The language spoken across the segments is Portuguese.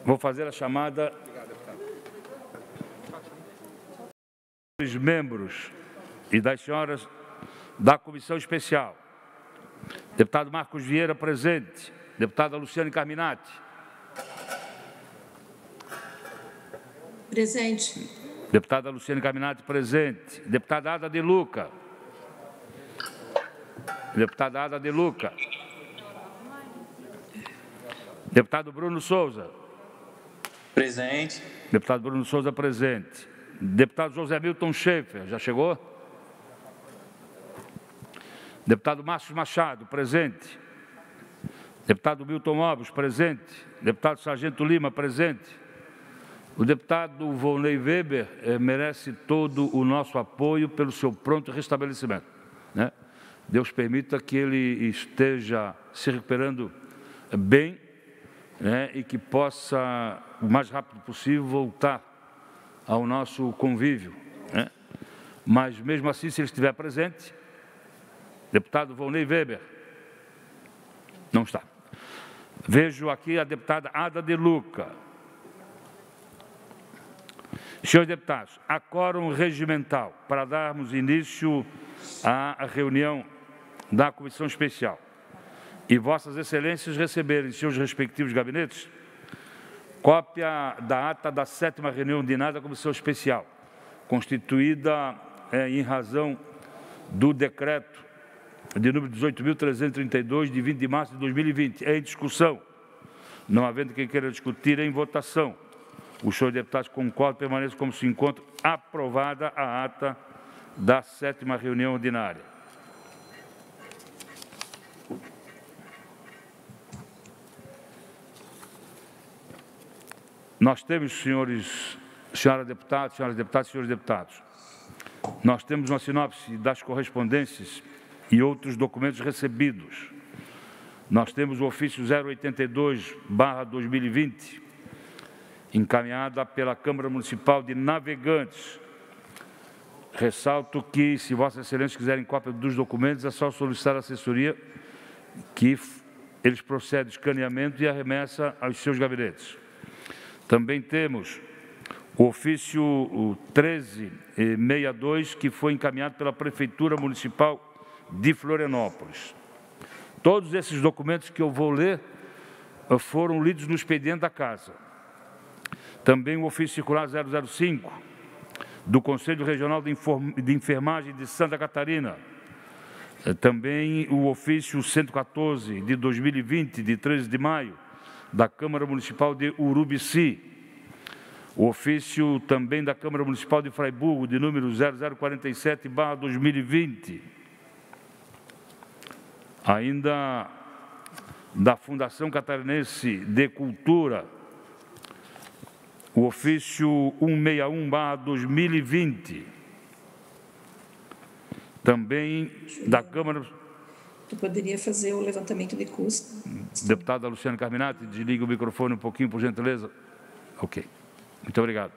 Vou fazer a chamada dos membros e das senhoras da Comissão Especial. Deputado Marcos Vieira, presente. Deputada Luciane Carminati. Presente. Deputada Luciane Carminati, presente. Deputada Ada de Luca. Deputada Ada de Luca. Deputado Bruno Souza. Presente. Deputado Bruno Souza, presente. Deputado José Milton Schaefer, já chegou? Deputado Márcio Machado, presente. Deputado Milton Alves, presente. Deputado Sargento Lima, presente. O deputado Volney Weber merece todo o nosso apoio pelo seu pronto restabelecimento, né? Deus permita que ele esteja se recuperando bem, né, e que possa, o mais rápido possível, voltar ao nosso convívio, né? Mas, mesmo assim, se ele estiver presente, deputado Volney Weber, não está. Vejo aqui a deputada Ada de Luca. Senhores deputados, há quórum regimental para darmos início à reunião da Comissão Especial e Vossas Excelências receberem em seus respectivos gabinetes cópia da ata da 7ª reunião ordinária da Comissão Especial, constituída em razão do decreto de número 18.332, de 20 de março de 2020, em discussão. Não havendo quem queira discutir, em votação. Os senhores deputados concordam, permaneçam como se encontra aprovada a ata da 7ª reunião ordinária. Nós temos, senhoras deputadas, senhores deputados, nós temos uma sinopse das correspondências e outros documentos recebidos. Nós temos o ofício 082/2020, encaminhada pela Câmara Municipal de Navegantes. Ressalto que, se Vossas Excelências quiserem cópia dos documentos, é só solicitar à assessoria que eles procedem escaneamento e arremessa aos seus gabinetes. Também temos o ofício 1362, que foi encaminhado pela Prefeitura Municipal de Florianópolis. Todos esses documentos que eu vou ler foram lidos no expediente da Casa. Também o ofício circular 005, do Conselho Regional de Enfermagem de Santa Catarina. Também o ofício 114, de 2020, de 13 de maio, da Câmara Municipal de Urubici. O ofício também da Câmara Municipal de Fraiburgo, de número 0047/2020. Ainda da Fundação Catarinense de Cultura, o ofício 161/2020. Também da Câmara... Tu poderia fazer o levantamento de custos. Deputada Luciane Carminati, desliga o microfone um pouquinho, por gentileza. Ok. Muito obrigado.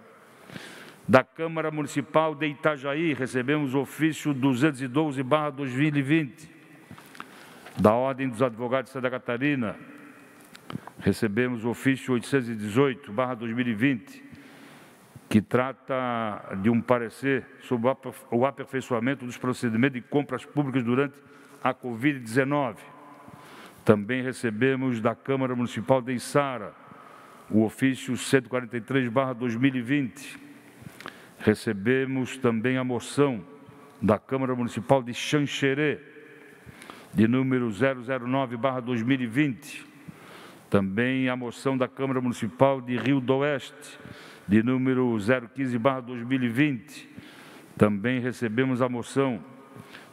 Da Câmara Municipal de Itajaí, recebemos o ofício 212/2020. Da Ordem dos Advogados de Santa Catarina, recebemos o ofício 818/2020, que trata de um parecer sobre o aperfeiçoamento dos procedimentos de compras públicas durante a Covid-19. Também recebemos da Câmara Municipal de Içara o ofício 143/2020. Recebemos também a moção da Câmara Municipal de Xanxerê, de número 009/2020. Também a moção da Câmara Municipal de Rio do Oeste, de número 015/2020. Também recebemos a moção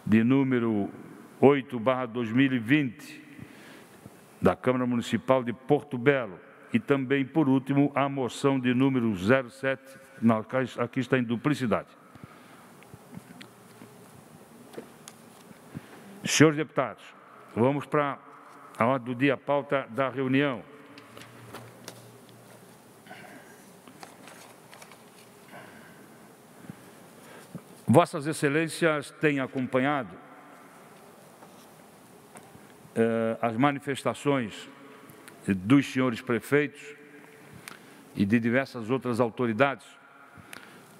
de número 8/2020, da Câmara Municipal de Porto Belo. E também, por último, a moção de número 07, não, aqui está em duplicidade. Senhores deputados, vamos para a ordem do dia, a pauta da reunião. Vossas Excelências têm acompanhado as manifestações dos senhores prefeitos e de diversas outras autoridades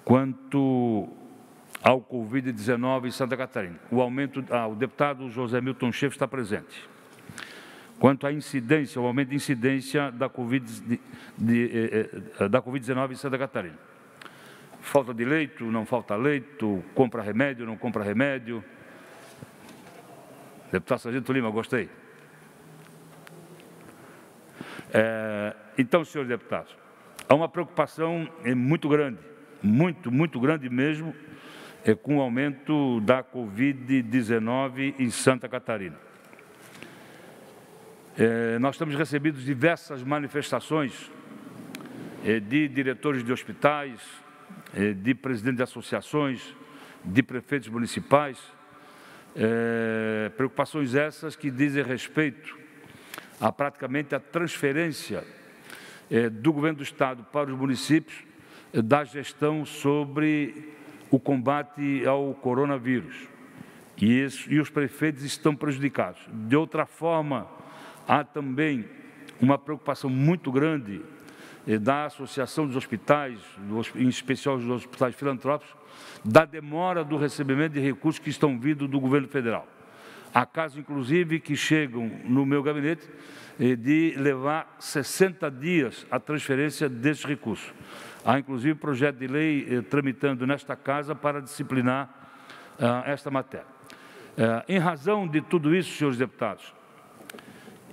quanto ao Covid-19 em Santa Catarina. O deputado José Milton Schaefer está presente. Quanto à incidência, o aumento de incidência da Covid-19 em Santa Catarina. Falta de leito, não falta leito, compra remédio, não compra remédio. Deputado Sargento Lima, gostei. Então, senhores deputados, há uma preocupação muito grande, muito grande mesmo, com o aumento da Covid-19 em Santa Catarina. Nós temos recebido diversas manifestações de diretores de hospitais, de presidentes de associações, de prefeitos municipais, preocupações essas que dizem respeito a praticamente a transferência do governo do Estado para os municípios da gestão sobre o combate ao coronavírus. E os prefeitos estão prejudicados. De outra forma, há também uma preocupação muito grande da Associação dos Hospitais, em especial dos hospitais filantrópicos, da demora do recebimento de recursos que estão vindo do governo federal. Há casos, inclusive, que chegam no meu gabinete de levar 60 dias a transferência desses recursos. Há, inclusive, projeto de lei tramitando nesta casa para disciplinar esta matéria. Em razão de tudo isso, senhores deputados,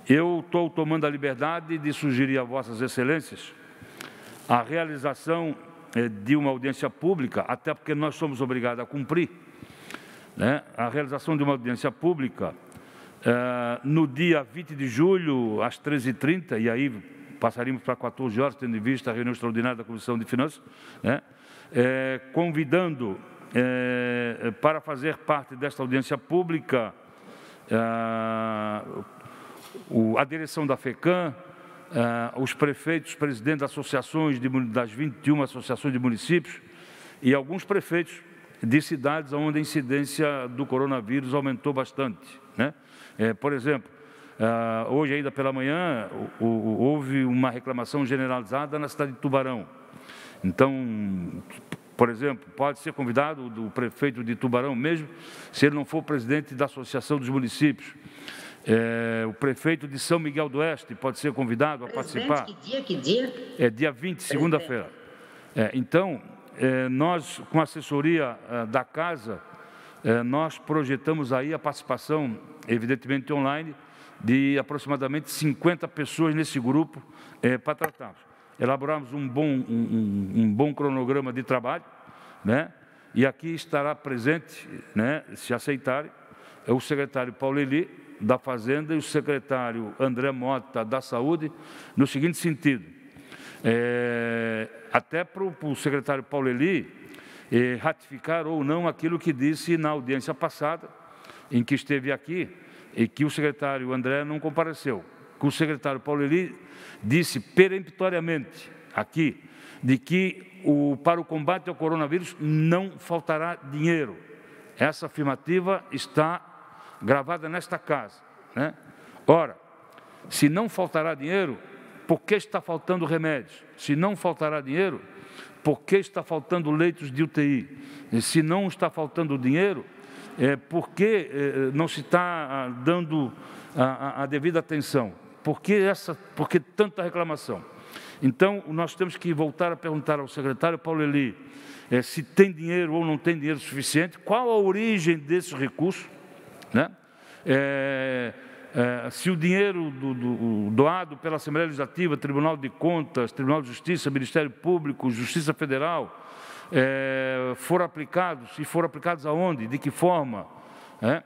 eu estou tomando a liberdade de sugerir a vossas excelências a realização de uma audiência pública, até porque nós somos obrigados a cumprir, né, a realização de uma audiência pública no dia 20 de julho, às 13h30, e aí passaríamos para 14 horas, tendo em vista a reunião extraordinária da Comissão de Finanças, né, convidando para fazer parte desta audiência pública a direção da FECAM, os prefeitos, presidentes das associações, das 21 associações de municípios e alguns prefeitos de cidades onde a incidência do coronavírus aumentou bastante, né? Por exemplo, hoje ainda pela manhã houve uma reclamação generalizada na cidade de Tubarão. Então, por exemplo, pode ser convidado o prefeito de Tubarão mesmo, se ele não for presidente da Associação dos Municípios. O prefeito de São Miguel do Oeste pode ser convidado a participar. Que dia? É dia 20, segunda-feira. Então, nós, com a assessoria da Casa, nós projetamos aí a participação, evidentemente online, de aproximadamente 50 pessoas nesse grupo para tratarmos. Elaboramos um bom cronograma de trabalho, né? E aqui estará presente, né, se aceitarem, o secretário Paulo Eli, da Fazenda, e o secretário André Mota, da Saúde, no seguinte sentido, até para o secretário Paulo Eli ratificar ou não aquilo que disse na audiência passada, em que esteve aqui, e que o secretário André não compareceu. Que o secretário Paulo Eli disse peremptoriamente aqui, de que para o combate ao coronavírus não faltará dinheiro. Essa afirmativa está gravada nesta casa, né? Ora, se não faltará dinheiro, por que está faltando remédios? Se não faltará dinheiro, por que está faltando leitos de UTI? E se não está faltando dinheiro, por que não se está dando a devida atenção? Por que tanta reclamação? Então, nós temos que voltar a perguntar ao secretário Paulo Eli se tem dinheiro ou não tem dinheiro suficiente, qual a origem desses recursos, né? Se o dinheiro doado pela Assembleia Legislativa, Tribunal de Contas, Tribunal de Justiça, Ministério Público, Justiça Federal, for aplicados, e foram aplicados aonde, de que forma, né?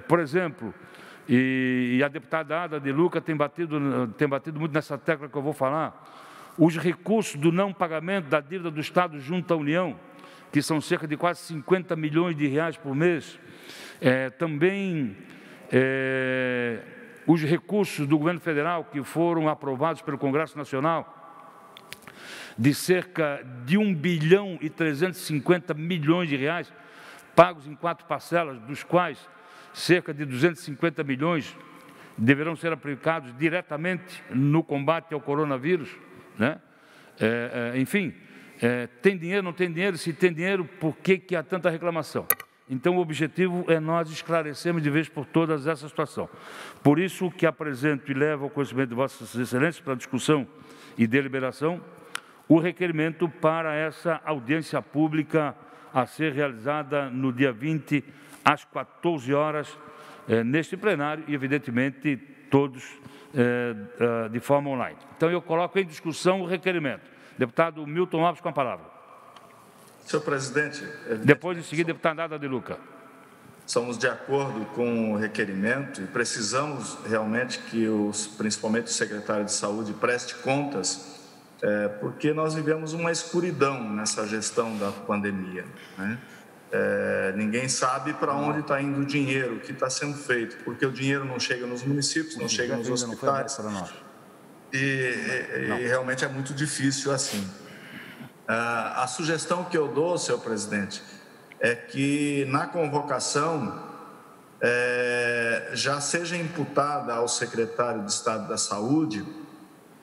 Por exemplo, e a deputada Ada de Luca tem batido muito nessa tecla que eu vou falar, os recursos do não pagamento da dívida do Estado junto à União, que são cerca de quase 50 milhões de reais por mês, também os recursos do governo federal que foram aprovados pelo Congresso Nacional, de cerca de 1 bilhão e 350 milhões de reais, pagos em 4 parcelas, dos quais cerca de 250 milhões deverão ser aplicados diretamente no combate ao coronavírus, né? Enfim, tem dinheiro, não tem dinheiro? Se tem dinheiro, por que há tanta reclamação? Então, o objetivo é nós esclarecermos de vez por todas essa situação. Por isso que apresento e levo ao conhecimento de Vossas Excelências para discussão e deliberação o requerimento para essa audiência pública a ser realizada no dia 20, às 14 horas, neste plenário e, evidentemente, todos de forma online. Então, eu coloco em discussão o requerimento. Deputado Milton Lopes, com a palavra. Senhor presidente... Depois, em seguida, deputado Ada de Luca. Somos de acordo com o requerimento e precisamos realmente que, principalmente o secretário de Saúde, preste contas, porque nós vivemos uma escuridão nessa gestão da pandemia, né? Ninguém sabe para onde está indo o dinheiro, o que está sendo feito, porque o dinheiro não chega nos municípios, não chega nos hospitais, e realmente é muito difícil assim. A sugestão que eu dou, senhor presidente, é que na convocação já seja imputada ao secretário de Estado da Saúde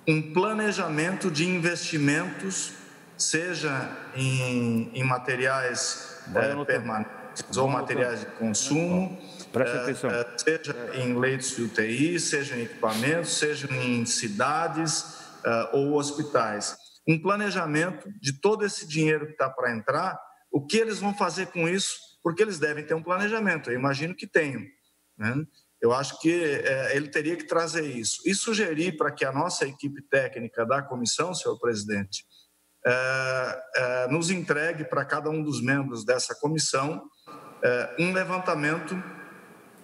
um planejamento de investimentos, seja em materiais permanentes ou materiais de consumo, seja em leitos de UTI, seja em equipamentos, seja em cidades ou hospitais. Um planejamento de todo esse dinheiro que está para entrar, o que eles vão fazer com isso, porque eles devem ter um planejamento, eu imagino que tenham, né? Eu acho que ele teria que trazer isso e sugerir para que a nossa equipe técnica da comissão, senhor presidente, nos entregue para cada um dos membros dessa comissão um levantamento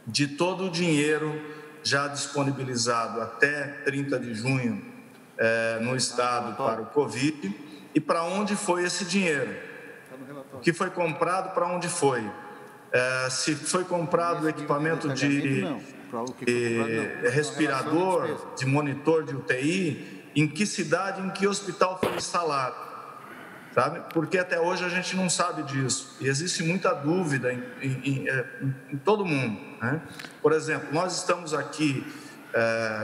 de todo o dinheiro já disponibilizado até 30 de junho no Estado para o Covid e para onde foi esse dinheiro. O que foi comprado, para onde foi? Se foi comprado equipamento de respirador, de monitor de UTI, em que cidade, em que hospital foi instalado, sabe? Porque até hoje a gente não sabe disso e existe muita dúvida em todo mundo, né? Por exemplo, nós estamos aqui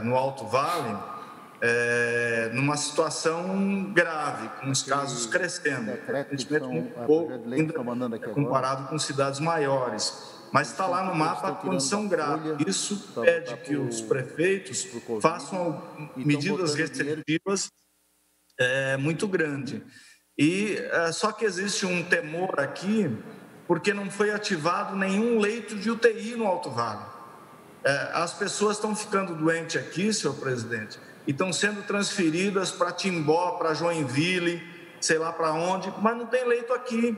no Alto Vale, numa situação grave, com os casos crescendo, muito pouco, ainda comparado com cidades maiores. Mas está lá no mapa a condição grave. Isso pede que os prefeitos façam medidas restritivas muito grande. E só que existe um temor aqui, porque não foi ativado nenhum leito de UTI no Alto Vale. As pessoas estão ficando doentes aqui, senhor presidente, e estão sendo transferidas para Timbó, para Joinville, sei lá para onde, mas não tem leito aqui.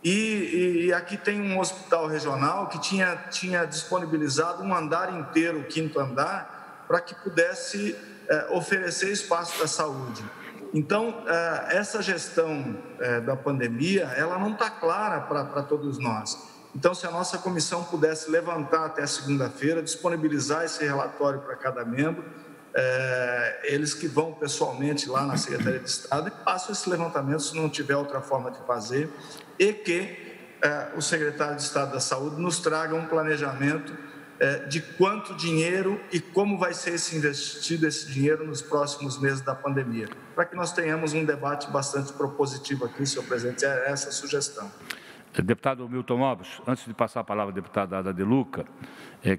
E aqui tem um hospital regional que tinha disponibilizado um andar inteiro, o 5º andar, para que pudesse oferecer espaço da saúde. Então, essa gestão da pandemia, ela não está clara para todos nós. Então, se a nossa comissão pudesse levantar até segunda-feira, disponibilizar esse relatório para cada membro, eles que vão pessoalmente lá na Secretaria de Estado e façam esse levantamento, se não tiver outra forma de fazer, e que o secretário de Estado da Saúde nos traga um planejamento de quanto dinheiro e como vai ser investido esse dinheiro nos próximos meses da pandemia, para que nós tenhamos um debate bastante propositivo aqui, senhor presidente, é essa a sugestão. Deputado Milton Lopes, antes de passar a palavra à deputada Ada de Luca,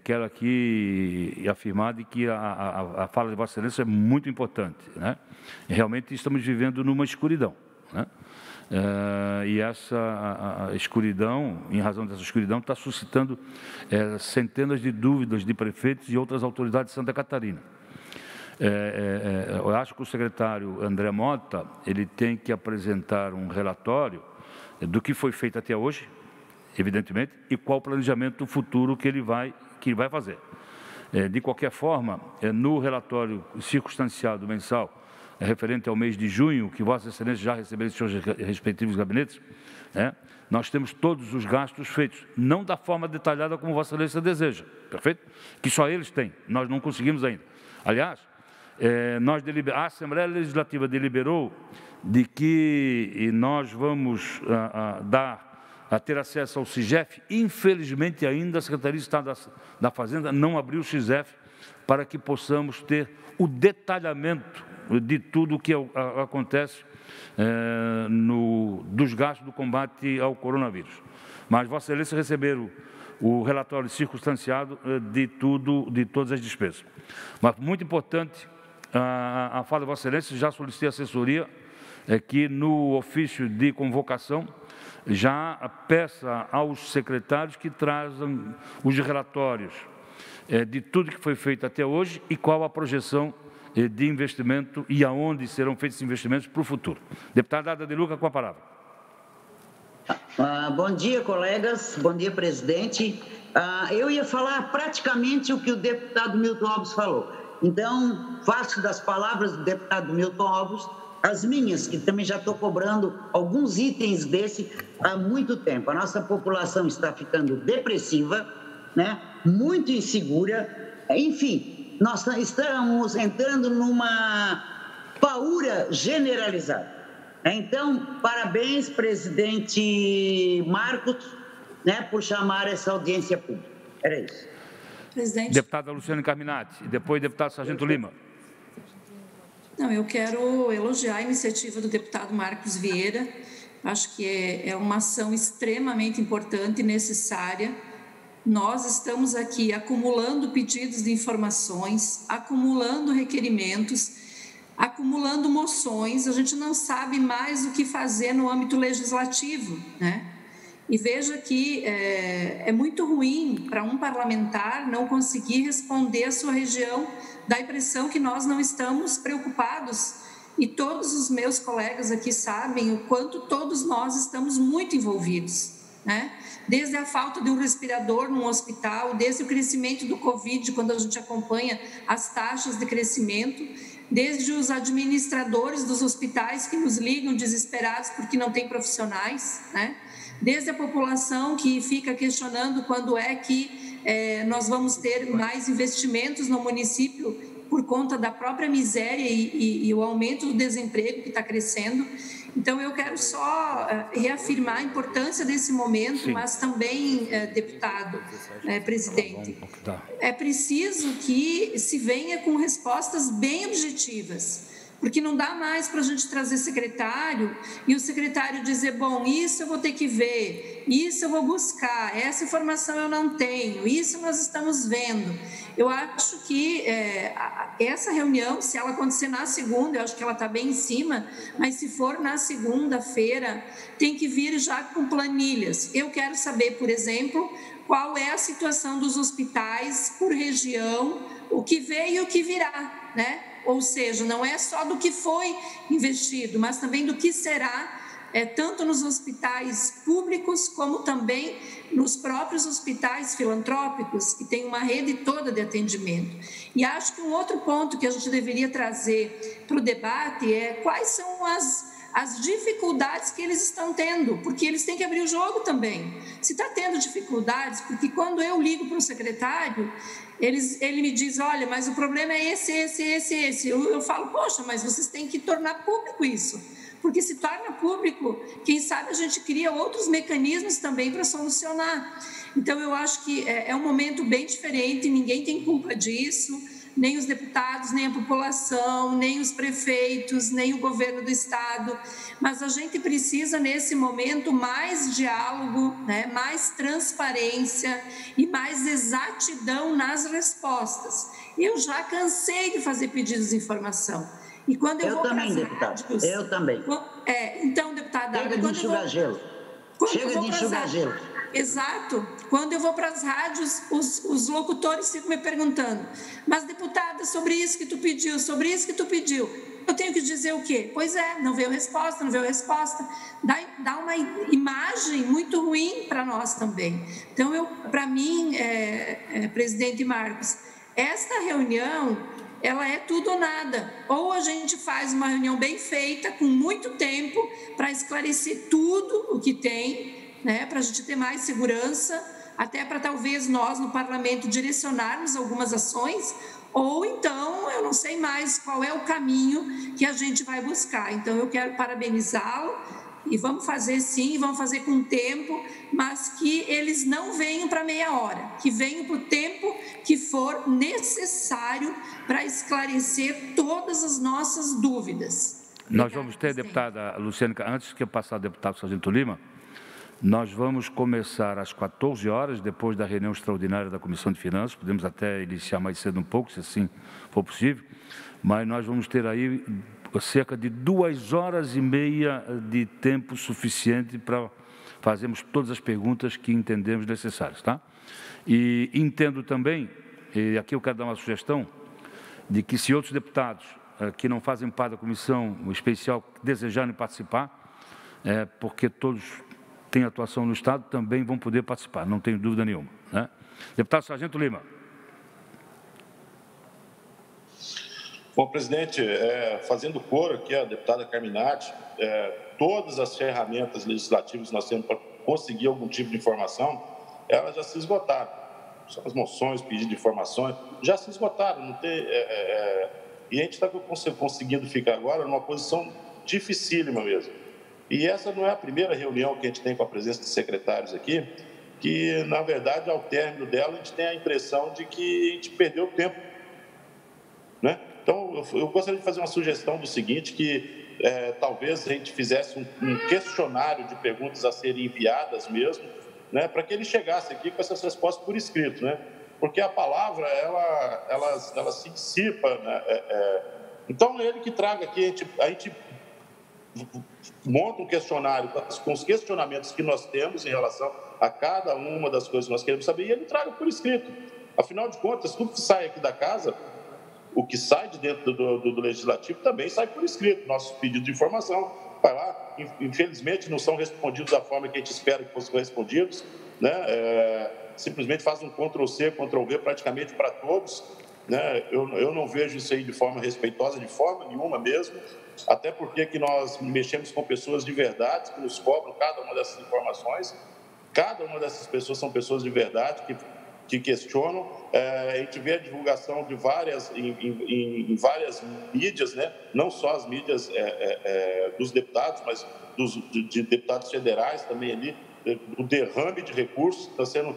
quero aqui afirmar de que a fala de Vossa Excelência é muito importante, né? Realmente estamos vivendo numa escuridão, né? E essa escuridão, em razão dessa escuridão, está suscitando centenas de dúvidas de prefeitos e outras autoridades de Santa Catarina. Eu acho que o secretário André Mota, ele tem que apresentar um relatório do que foi feito até hoje, evidentemente, e qual o planejamento futuro que ele vai fazer. De qualquer forma, no relatório circunstanciado mensal, referente ao mês de junho, que Vossa Excelência já recebeu em seus respectivos gabinetes, nós temos todos os gastos feitos, não da forma detalhada como Vossa Excelência deseja, perfeito? Que só eles têm, nós não conseguimos ainda. Aliás, a Assembleia Legislativa deliberou de que nós vamos ter acesso ao CIGEF. Infelizmente, ainda a Secretaria de Estado da Fazenda não abriu o CIGEF para que possamos ter o detalhamento de tudo o que acontece dos gastos do combate ao coronavírus. Mas Vossa Excelência receberam o relatório circunstanciado de todas as despesas. Mas, muito importante, a fala de Vossa Excelência, já solicitei assessoria, que no ofício de convocação já peça aos secretários que trazam os relatórios de tudo que foi feito até hoje e qual a projeção de investimento e aonde serão feitos esses investimentos para o futuro. Deputada Ada de Luca, com a palavra. Bom dia, colegas. Bom dia, presidente. Eu ia falar praticamente o que o deputado Milton Alves falou. Então, faço das palavras do deputado Milton Alves as minhas, que também já estou cobrando alguns itens desse há muito tempo. A nossa população está ficando depressiva, né? Muito insegura, enfim, nós estamos entrando numa paura generalizada. Então, parabéns, presidente Marcos, né, por chamar essa audiência pública. Era isso. Presidente. Deputada Luciane Carminati, e depois deputado Sargento Lima. Não, eu quero elogiar a iniciativa do deputado Marcos Vieira. Acho que é uma ação extremamente importante e necessária. Nós estamos aqui acumulando pedidos de informações, acumulando requerimentos, acumulando moções. A gente não sabe mais o que fazer no âmbito legislativo, né? E veja que é muito ruim para um parlamentar não conseguir responder a sua região. Dá a impressão que nós não estamos preocupados. E todos os meus colegas aqui sabem o quanto todos nós estamos muito envolvidos, né? Desde a falta de um respirador num hospital, desde o crescimento do Covid, quando a gente acompanha as taxas de crescimento, desde os administradores dos hospitais que nos ligam desesperados porque não tem profissionais, né? Desde a população que fica questionando quando é que nós vamos ter mais investimentos no município por conta da própria miséria e o aumento do desemprego que está crescendo. Então, eu quero só reafirmar a importância desse momento, sim, mas também, deputado, presidente, é preciso que se venha com respostas bem objetivas, porque não dá mais para a gente trazer secretário e o secretário dizer, bom, isso eu vou ter que ver, isso eu vou buscar, essa informação eu não tenho, isso nós estamos vendo. Eu acho que essa reunião, se ela acontecer na segunda, eu acho que ela está bem em cima, mas se for na segunda-feira, tem que vir já com planilhas. Eu quero saber, por exemplo, qual é a situação dos hospitais por região, o que veio e o que virá, né? Ou seja, não é só do que foi investido, mas também do que será, tanto nos hospitais públicos, como também nos próprios hospitais filantrópicos, que tem uma rede toda de atendimento. E acho que um outro ponto que a gente deveria trazer para o debate é quais são as dificuldades que eles estão tendo, porque eles têm que abrir o jogo também. Se está tendo dificuldades, porque quando eu ligo para o secretário, ele me diz, olha, mas o problema é esse. Eu falo, poxa, mas vocês têm que tornar público isso, porque se torna público, quem sabe a gente cria outros mecanismos também para solucionar. Então, eu acho que é um momento bem diferente, ninguém tem culpa disso, nem os deputados, nem a população, nem os prefeitos, nem o governo do estado, mas a gente precisa nesse momento mais diálogo, né, mais transparência e mais exatidão nas respostas. Eu já cansei de fazer pedidos de informação. E quando eu vou também, deputado. Rádios, eu também. Então, deputada, chega de enxugar gelo. Chega de enxugar gelo. Exato. Quando eu vou para as rádios, os locutores ficam me perguntando, mas, deputada, sobre isso que tu pediu, eu tenho que dizer o quê? Pois é, não veio resposta. Dá uma imagem muito ruim para nós também. Então, para mim, presidente Marcos, esta reunião, ela é tudo ou nada. Ou a gente faz uma reunião bem feita, com muito tempo, para esclarecer tudo o que tem, né, para a gente ter mais segurança, até para talvez nós no parlamento direcionarmos algumas ações, ou então eu não sei mais qual é o caminho que a gente vai buscar. Então eu quero parabenizá-lo E vamos fazer sim, vamos fazer com tempo, mas que eles não venham para meia hora, que venham para o tempo que for necessário para esclarecer todas as nossas dúvidas. Nós vamos ter, deputada Luciane, antes que eu passar ao deputado Sargento Lima, nós vamos começar às 14 horas, depois da reunião extraordinária da Comissão de Finanças, podemos até iniciar mais cedo um pouco, se assim for possível, mas nós vamos ter aí cerca de 2 horas e meia de tempo suficiente para fazermos todas as perguntas que entendemos necessárias, tá? E entendo também, e aqui eu quero dar uma sugestão, de que se outros deputados que não fazem parte da comissão especial desejarem participar, porque todos têm atuação no Estado, também vão poder participar, não tenho dúvida nenhuma, né? Deputado Sargento Lima. Bom, presidente, fazendo coro aqui a deputada Carminati, todas as ferramentas legislativas que nós temos para conseguir algum tipo de informação, elas já se esgotaram. São as moções, pedido de informações, já se esgotaram. Não tem, e a gente está conseguindo ficar agora numa posição dificílima mesmo. E essa não é a primeira reunião que a gente tem com a presença de secretários aqui, que, na verdade, ao término dela, a gente tem a impressão de que a gente perdeu tempo, né? Então, eu gostaria de fazer uma sugestão do seguinte, que talvez a gente fizesse um questionário de perguntas a serem enviadas mesmo, né, para que ele chegasse aqui com essas respostas por escrito, né? Porque a palavra, ela se dissipa, né? Então, ele que traga aqui, a gente monta um questionário com os questionamentos que nós temos em relação a cada uma das coisas que nós queremos saber, e ele traga por escrito. Afinal de contas, tudo que sai aqui da casa, o que sai de dentro do Legislativo também sai por escrito. Nossos pedidos de informação, vai lá, infelizmente não são respondidos da forma que a gente espera que fossem respondidos, né? Simplesmente faz um Ctrl-C, Ctrl-V praticamente para todos, né? Eu não vejo isso aí de forma respeitosa, de forma nenhuma mesmo, até porque que nós mexemos com pessoas de verdade, que nos cobram cada uma dessas informações. Cada uma dessas pessoas são pessoas de verdade que questionam. A gente vê a divulgação de em várias mídias, né? Não só as mídias dos deputados, mas de deputados federais também ali, o derrame de recursos está sendo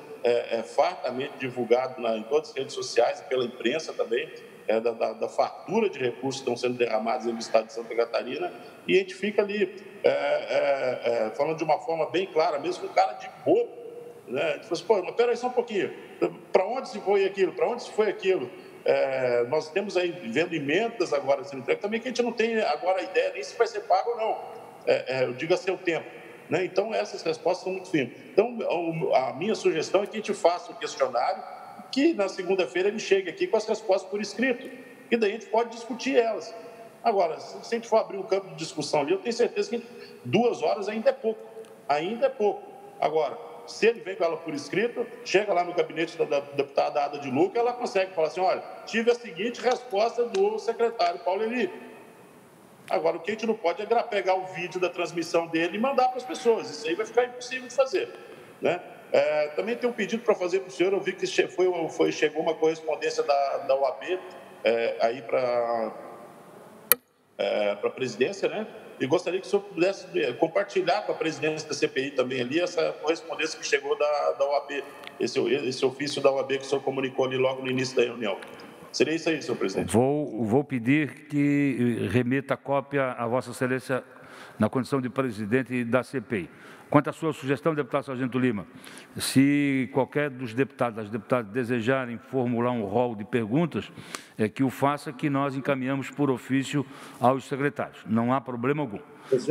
fartamente divulgado em todas as redes sociais e pela imprensa também, da fartura de recursos que estão sendo derramados no estado de Santa Catarina, e a gente fica ali falando de uma forma bem clara, mesmo com cara de bobo, né? A gente fala assim, pô, mas peraí só um pouquinho, para onde se foi aquilo? Para onde se foi aquilo? Nós temos aí, vendo emendas agora sendo entregues, também que a gente não tem agora a ideia nem se vai ser pago ou não, eu digo a seu tempo, né? Então, essas respostas são muito firmes. Então, a minha sugestão é que a gente faça o questionário, que na segunda-feira ele chegue aqui com as respostas por escrito, e daí a gente pode discutir elas. Agora, se a gente for abrir um campo de discussão ali, eu tenho certeza que 2 horas ainda é pouco, Agora, se ele vem com ela por escrito, chega lá no gabinete da deputada Ada de Luca, ela consegue falar assim, olha, tive a seguinte resposta do secretário Paulo Eli. Agora, o que a gente não pode é pegar o vídeo da transmissão dele e mandar para as pessoas. Isso aí vai ficar impossível de fazer, né? Também tem um pedido para fazer para o senhor. Eu vi que chegou uma correspondência da OAB aí para a presidência, né? E gostaria que o senhor pudesse compartilhar com a presidência da CPI também ali essa correspondência que chegou da OAB, esse ofício da OAB que o senhor comunicou ali logo no início da reunião. Seria isso aí, senhor presidente. Vou pedir que remeta a cópia a Vossa Excelência na condição de presidente da CPI. Quanto à sua sugestão, deputado Sargento Lima, se qualquer dos deputados, das deputadas desejarem formular um rol de perguntas, que o faça, que nós encaminhamos por ofício aos secretários. Não há problema algum.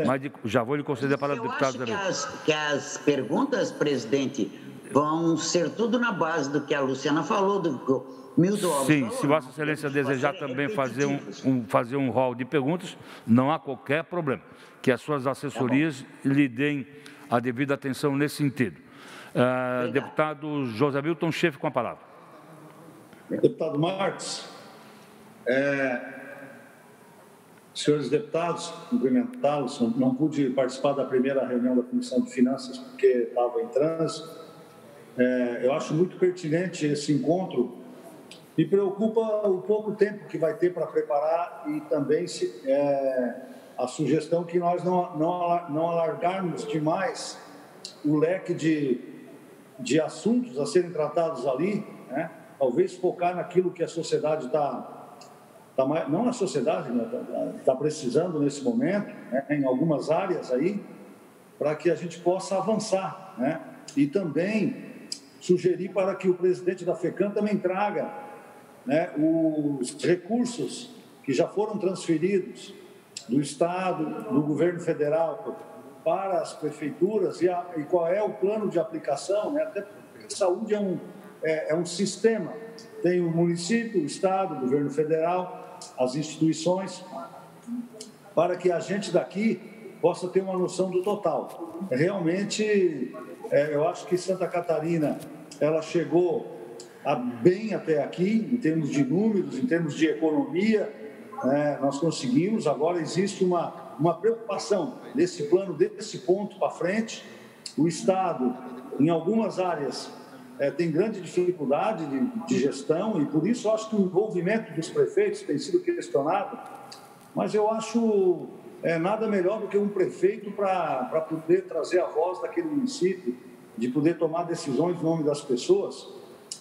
Mas já vou lhe conceder para o deputado também. Eu acho que as perguntas, presidente, vão ser tudo na base do que a Luciana falou, do que o Milton Alves Sim, falou. se Vossa Excelência desejar também fazer um rol de perguntas, não há qualquer problema. Que as suas assessorias lhe deem a devida atenção nesse sentido. Deputado José Milton Schaefer com a palavra. Deputado Marques, senhores deputados, cumprimentá-los. Não pude participar da primeira reunião da Comissão de Finanças porque estava em trânsito. Eu acho muito pertinente esse encontro. Me preocupa o pouco tempo que vai ter para preparar e também a sugestão que nós não alargarmos demais o leque de assuntos a serem tratados ali, né? Talvez focar naquilo que a sociedade não a sociedade está precisando nesse momento, né? Em algumas áreas aí, para que a gente possa avançar, né? E também sugerir para que o presidente da FECAM também traga, né, os recursos que já foram transferidos do Estado, do governo federal para as prefeituras e qual é o plano de aplicação, né? Até porque a saúde é um sistema, tem o município, o Estado, o governo federal, as instituições, para que a gente daqui possa ter uma noção do total. Realmente, eu acho que Santa Catarina, ela chegou bem até aqui, em termos de números, em termos de economia, nós conseguimos. Agora existe uma preocupação nesse plano, desse ponto para frente. O Estado, em algumas áreas, tem grande dificuldade de gestão e, por isso, eu acho que o envolvimento dos prefeitos tem sido questionado, mas eu acho nada melhor do que um prefeito para poder trazer a voz daquele município, de poder tomar decisões em nome das pessoas.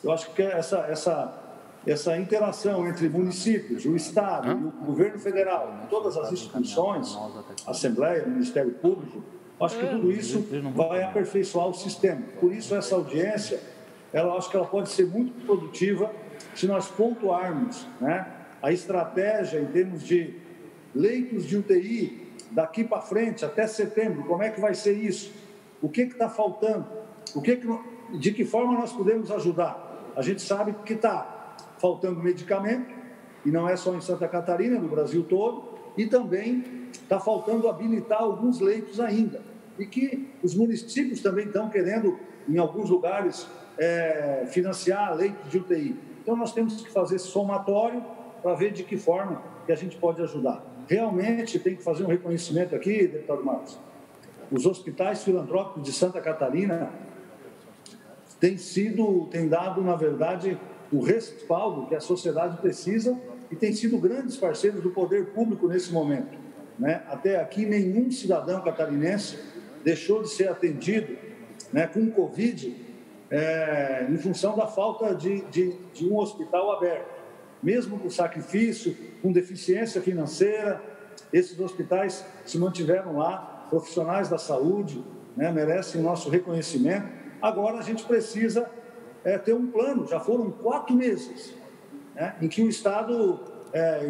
Eu acho que essa interação entre municípios, o Estado e o governo federal, todas as instituições, Assembleia, Ministério Público, acho que tudo isso vai aperfeiçoar o sistema. Por isso, essa audiência, acho que ela pode ser muito produtiva se nós pontuarmos, né, a estratégia em termos de leitos de UTI daqui para frente, até setembro, como é que vai ser isso? O que está faltando? De que forma nós podemos ajudar? A gente sabe que está faltando medicamento, e não é só em Santa Catarina, no Brasil todo, e também está faltando habilitar alguns leitos ainda, e que os municípios também estão querendo, em alguns lugares, financiar leitos de UTI. Então, nós temos que fazer esse somatório para ver de que forma que a gente pode ajudar. Realmente, tem que fazer um reconhecimento aqui, deputado Marcos. Os hospitais filantrópicos de Santa Catarina têm dado, na verdade, o respaldo que a sociedade precisa e têm sido grandes parceiros do poder público nesse momento, né? Até aqui, nenhum cidadão catarinense deixou de ser atendido, né, com Covid em função da falta de um hospital aberto. Mesmo com sacrifício, com deficiência financeira, esses hospitais se mantiveram lá, profissionais da saúde, né, merecem o nosso reconhecimento. Agora a gente precisa ter um plano, já foram 4 meses, né, em que o Estado,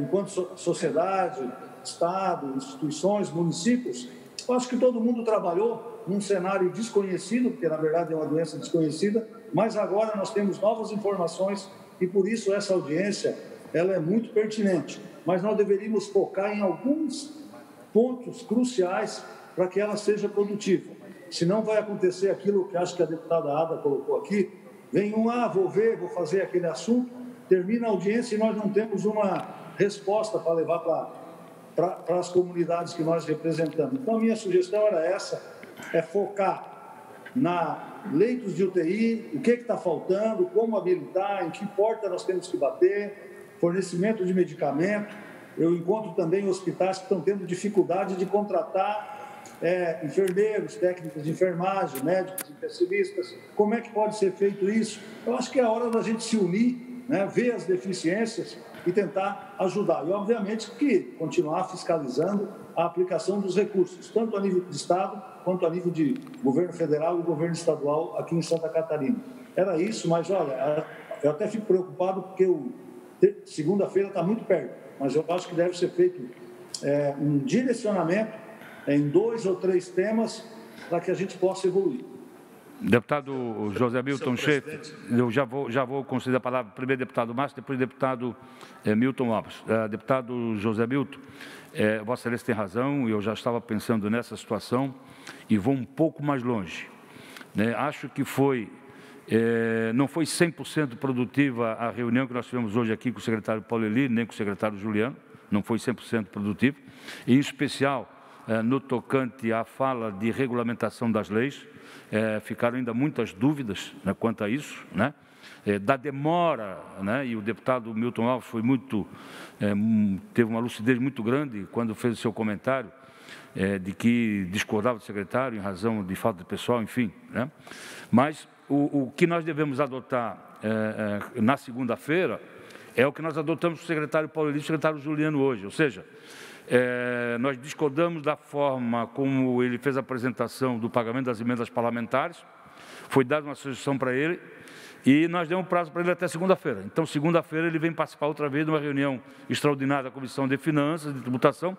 enquanto sociedade, Estado, instituições, municípios, eu acho que todo mundo trabalhou num cenário desconhecido, porque na verdade é uma doença desconhecida, mas agora nós temos novas informações e por isso essa audiência ela é muito pertinente. Mas nós deveríamos focar em alguns pontos cruciais para que ela seja produtiva. Senão vai acontecer aquilo que acho que a deputada Ada colocou aqui, vem vou fazer aquele assunto, termina a audiência e nós não temos uma resposta para levar para as comunidades que nós representamos. Então, a minha sugestão era essa, focar leitos de UTI, o que está faltando, como habilitar, em que porta nós temos que bater, fornecimento de medicamento. Eu encontro também hospitais que estão tendo dificuldade de contratar enfermeiros, técnicos de enfermagem, médicos, intensivistas. Como é que pode ser feito isso? Eu acho que é a hora da gente se unir, né, ver as deficiências e tentar ajudar. E, obviamente, que continuar fiscalizando a aplicação dos recursos, tanto a nível de Estado, quanto a nível de governo federal e governo estadual aqui em Santa Catarina. Era isso, mas, olha, eu até fico preocupado porque segunda-feira está muito perto, mas eu acho que deve ser feito um direcionamento em 2 ou 3 temas para que a gente possa evoluir. Deputado José Milton Schaeffer, eu já vou conceder a palavra primeiro deputado Márcio, depois deputado Milton Alves. Deputado José Milton, Vossa Excelência tem razão, eu já estava pensando nessa situação e vou um pouco mais longe, né? Acho que não foi 100% produtiva a reunião que nós tivemos hoje aqui com o secretário Paulo Eli, nem com o secretário Juliano, não foi 100% produtivo, em especial no tocante à fala de regulamentação das leis, ficaram ainda muitas dúvidas, né, quanto a isso, né? da demora, né? E o deputado Milton Alves foi teve uma lucidez muito grande quando fez o seu comentário, de que discordava do secretário em razão de falta de pessoal, enfim, né? Mas o que nós devemos adotar na segunda-feira é o que nós adotamos com o secretário Paulo Elísio e o secretário Juliano hoje, ou seja, nós discordamos da forma como ele fez a apresentação do pagamento das emendas parlamentares, foi dada uma sugestão para ele, e nós demos prazo para ele até segunda-feira. Então, segunda-feira, ele vem participar outra vez de uma reunião extraordinária da Comissão de Finanças, de Tributação,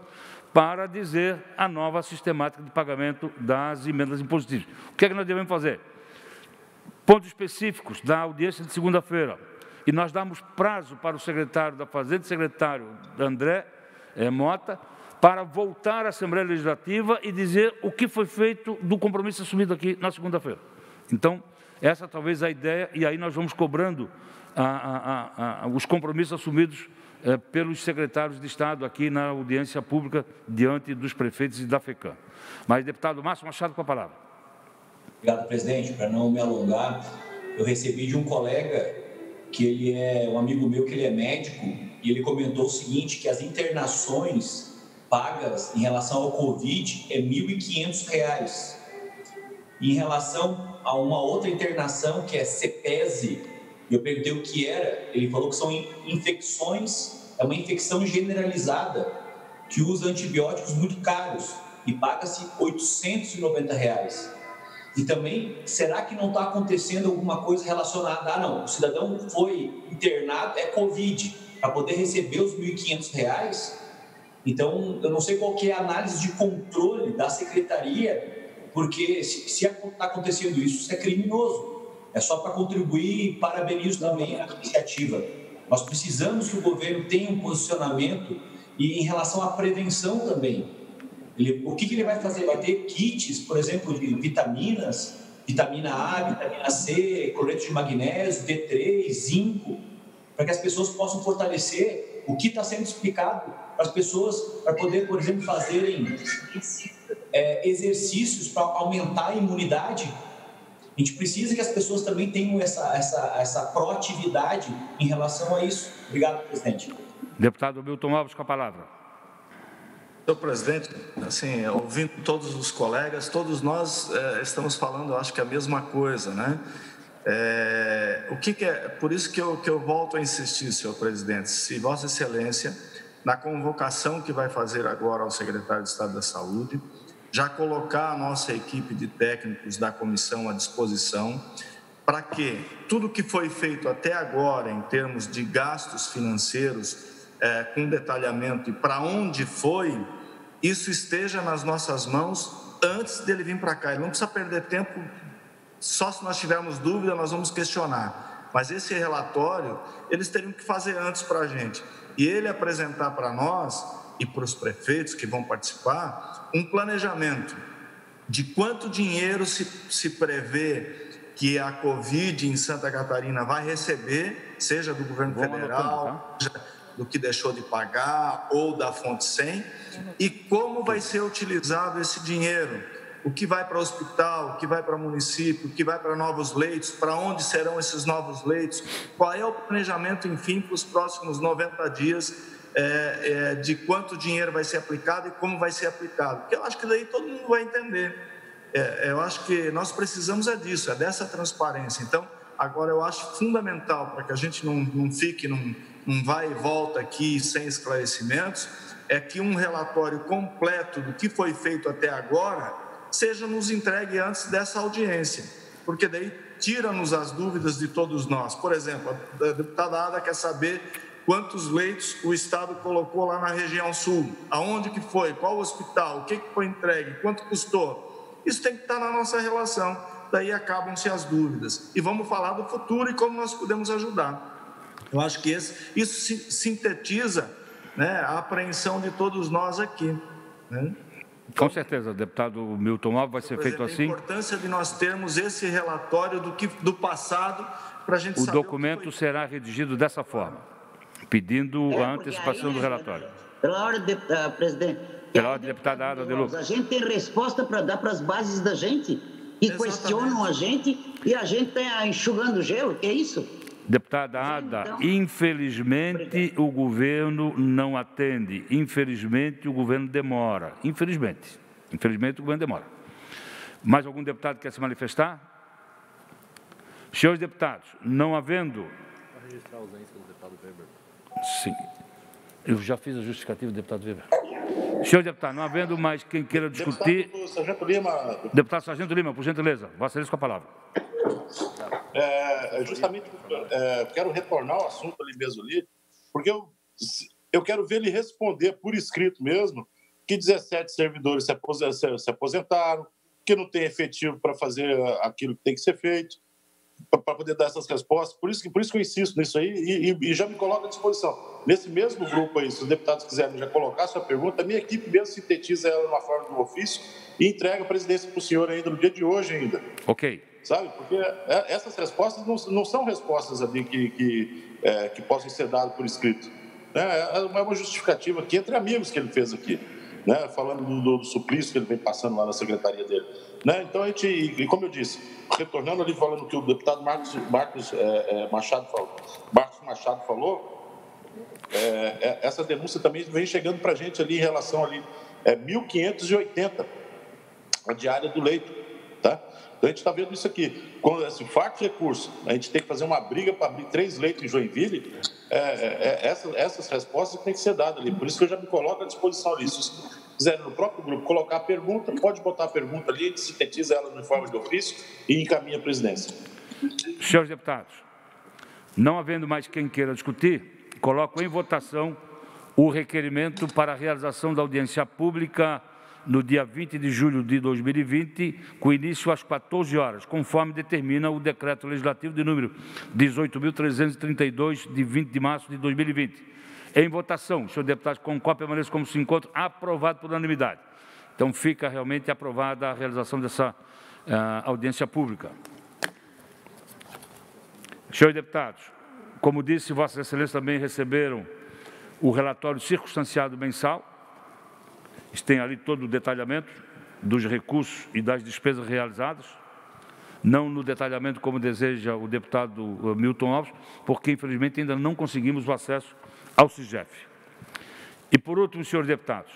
para dizer a nova sistemática de pagamento das emendas impositivas. O que é que nós devemos fazer? Pontos específicos da audiência de segunda-feira. E nós damos prazo para o secretário da Fazenda, secretário André Mota, para voltar à Assembleia Legislativa e dizer o que foi feito do compromisso assumido aqui na segunda-feira. Então, essa talvez a ideia, e aí nós vamos cobrando os compromissos assumidos pelos secretários de Estado aqui na audiência pública diante dos prefeitos e da FECAM. Mas, deputado Márcio Machado, com a palavra. Obrigado, presidente. Para não me alongar, eu recebi de um colega que ele é um amigo meu, que ele é médico, e ele comentou o seguinte, que as internações pagas em relação ao Covid é R$ 1.500. Em relação a uma outra internação, que é CEPESE, eu perguntei o que era, ele falou que são infecções, é uma infecção generalizada, que usa antibióticos muito caros, e paga-se R$ 890. E também, será que não está acontecendo alguma coisa relacionada? Não, o cidadão foi internado, é Covid, para poder receber os R$ 1.500? Então, eu não sei qual que é a análise de controle da secretaria, porque se está acontecendo isso é criminoso. É só para contribuir e parabenizo também a iniciativa. Nós precisamos que o governo tenha um posicionamento e em relação à prevenção também. O que ele vai fazer? Vai ter kits, por exemplo, de vitaminas, vitamina A, vitamina C, cloreto de magnésio, D3, zinco, para que as pessoas possam fortalecer o que está sendo explicado para as pessoas, para poder, por exemplo, fazerem exercícios para aumentar a imunidade. A gente precisa que as pessoas também tenham essa proatividade em relação a isso. Obrigado, presidente. Deputado Milton Alves, com a palavra. Senhor presidente, assim, ouvindo todos os colegas, todos nós estamos falando, acho que a mesma coisa, né? Por isso que eu volto a insistir, senhor presidente, se Vossa Excelência, na convocação que vai fazer agora ao secretário de Estado da Saúde, já colocar a nossa equipe de técnicos da comissão à disposição, para que tudo que foi feito até agora, em termos de gastos financeiros, com detalhamento e para onde foi, isso esteja nas nossas mãos antes dele vir para cá. Ele não precisa perder tempo, só se nós tivermos dúvida nós vamos questionar. Mas esse relatório, eles teriam que fazer antes para a gente. E ele apresentar para nós e para os prefeitos que vão participar, um planejamento de quanto dinheiro se prevê que a Covid em Santa Catarina vai receber, seja do governo federal, seja do que deixou de pagar ou da fonte 100, e como vai ser utilizado esse dinheiro, o que vai para o hospital, o que vai para o município, o que vai para novos leitos, para onde serão esses novos leitos, qual é o planejamento, enfim, para os próximos 90 dias, de quanto dinheiro vai ser aplicado e como vai ser aplicado, porque eu acho que daí todo mundo vai entender. Eu acho que nós precisamos disso, dessa transparência. Então, agora eu acho fundamental, para que a gente não fique num vai e volta aqui sem esclarecimentos, é que um relatório completo do que foi feito até agora seja nos entregue antes dessa audiência, porque daí tira-nos as dúvidas de todos nós. Por exemplo, a deputada Ada quer saber quantos leitos o Estado colocou lá na região sul, aonde que foi, qual hospital, o que foi entregue, quanto custou. Isso tem que estar na nossa relação, daí acabam-se as dúvidas. E vamos falar do futuro e como nós podemos ajudar. Eu acho que isso sintetiza, né, a apreensão de todos nós aqui, né? Com certeza, deputado Milton Alves, vai ser feito assim. A importância de nós termos esse relatório do passado para a gente saber. O documento será redigido dessa forma, pedindo a antecipação do relatório. Pela ordem, presidente. Pela ordem, deputada Ada de Lucas. A gente tem resposta para dar para as bases da gente, que questionam a gente E a gente está enxugando gelo, que é isso? Deputada Ada, então, infelizmente o governo não atende. Infelizmente o governo demora. Infelizmente o governo demora. Mais algum deputado quer se manifestar? Senhores deputados, não havendo... Para registrar a ausência do deputado Weber. Sim. Eu já fiz a justificativa do deputado Weber. Senhor deputado, não havendo mais quem queira discutir... Deputado Sargento Lima. Deputado Sargento Lima, por gentileza. Vossa Excelência com a palavra. Justamente, quero retornar ao assunto ali mesmo ali, porque eu quero ver ele responder por escrito mesmo que 17 servidores se aposentaram, que não tem efetivo para fazer aquilo que tem que ser feito, para poder dar essas respostas. Por isso que eu insisto nisso aí e já me coloco à disposição. Nesse mesmo grupo aí, se os deputados quiserem já colocar a sua pergunta, a minha equipe mesmo sintetiza ela numa forma de um ofício e entrega a presidência para o senhor ainda no dia de hoje ainda. Ok. Sabe? Porque essas respostas não são respostas ali que possam ser dadas por escrito. É uma justificativa aqui entre amigos que ele fez aqui, né? Falando do suplício que ele vem passando lá na secretaria dele. Né? Então, e como eu disse, retornando ali falando que o deputado Marcos Machado falou, essa denúncia também vem chegando para a gente ali em relação ali, 1.580 a diária do leito, tá? Então, a gente está vendo isso aqui. Com esse farto de recurso, a gente tem que fazer uma briga para abrir 3 leitos em Joinville. Essas respostas têm que ser dadas ali. Por isso que eu já me coloco à disposição ali. Se quiserem no próprio grupo colocar a pergunta, pode botar a pergunta ali, a gente sintetiza ela no forma de ofício e encaminha a presidência. Senhores deputados, não havendo mais quem queira discutir, coloco em votação o requerimento para a realização da audiência pública no dia 20 de julho de 2020, com início às 14 horas, conforme determina o Decreto Legislativo de número 18.332, de 20 de março de 2020. Em votação, senhor deputado, com cópia permaneça como se encontra, aprovado por unanimidade. Então, fica realmente aprovada a realização dessa audiência pública. Senhores deputados, como disse, Vossa Excelência também receberam o relatório circunstanciado mensal. Tem ali todo o detalhamento dos recursos e das despesas realizadas, não no detalhamento como deseja o deputado Milton Alves, porque, infelizmente, ainda não conseguimos o acesso ao CIGEF. E, por último, senhores deputados,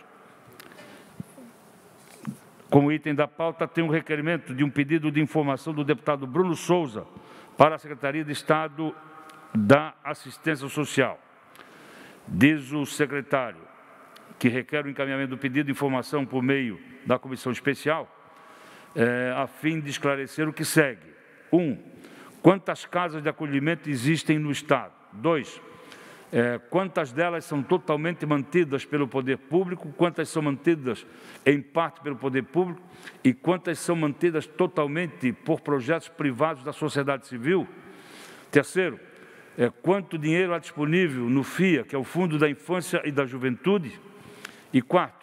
como item da pauta, tem um requerimento de um pedido de informação do deputado Bruno Souza para a Secretaria de Estado da Assistência Social. Diz o secretário que requer o encaminhamento do pedido de informação por meio da comissão especial, a fim de esclarecer o que segue. 1. Quantas casas de acolhimento existem no Estado? 2. Quantas delas são totalmente mantidas pelo poder público, quantas são mantidas em parte pelo poder público e quantas são mantidas totalmente por projetos privados da sociedade civil? 3. Quanto dinheiro há disponível no FIA, que é o Fundo da Infância e da Juventude? E 4,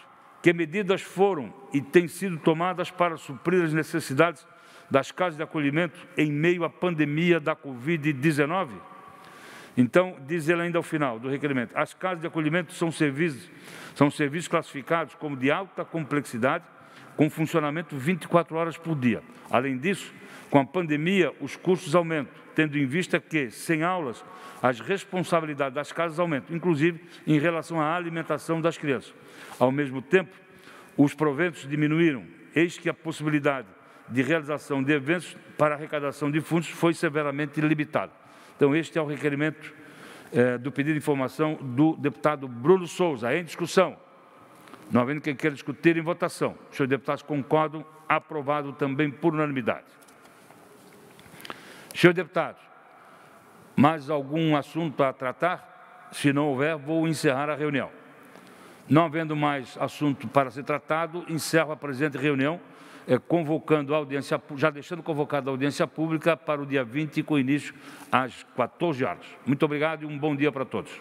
que medidas foram e têm sido tomadas para suprir as necessidades das casas de acolhimento em meio à pandemia da Covid-19? Então, diz ele ainda ao final do requerimento, as casas de acolhimento são serviços classificados como de alta complexidade, com funcionamento 24 horas por dia. Além disso, com a pandemia, os custos aumentam, tendo em vista que, sem aulas, as responsabilidades das casas aumentam, inclusive em relação à alimentação das crianças. Ao mesmo tempo, os proventos diminuíram, eis que a possibilidade de realização de eventos para arrecadação de fundos foi severamente limitada. Então, este é o requerimento do pedido de informação do deputado Bruno Souza. Em discussão. Não havendo quem queira discutir, em votação. Os senhores deputados concordam, aprovado também por unanimidade. Senhores deputados, mais algum assunto a tratar? Se não houver, vou encerrar a reunião. Não havendo mais assunto para ser tratado, encerro a presente reunião, convocando a audiência, já deixando convocada a audiência pública para o dia 20, com início às 14 horas. Muito obrigado e um bom dia para todos.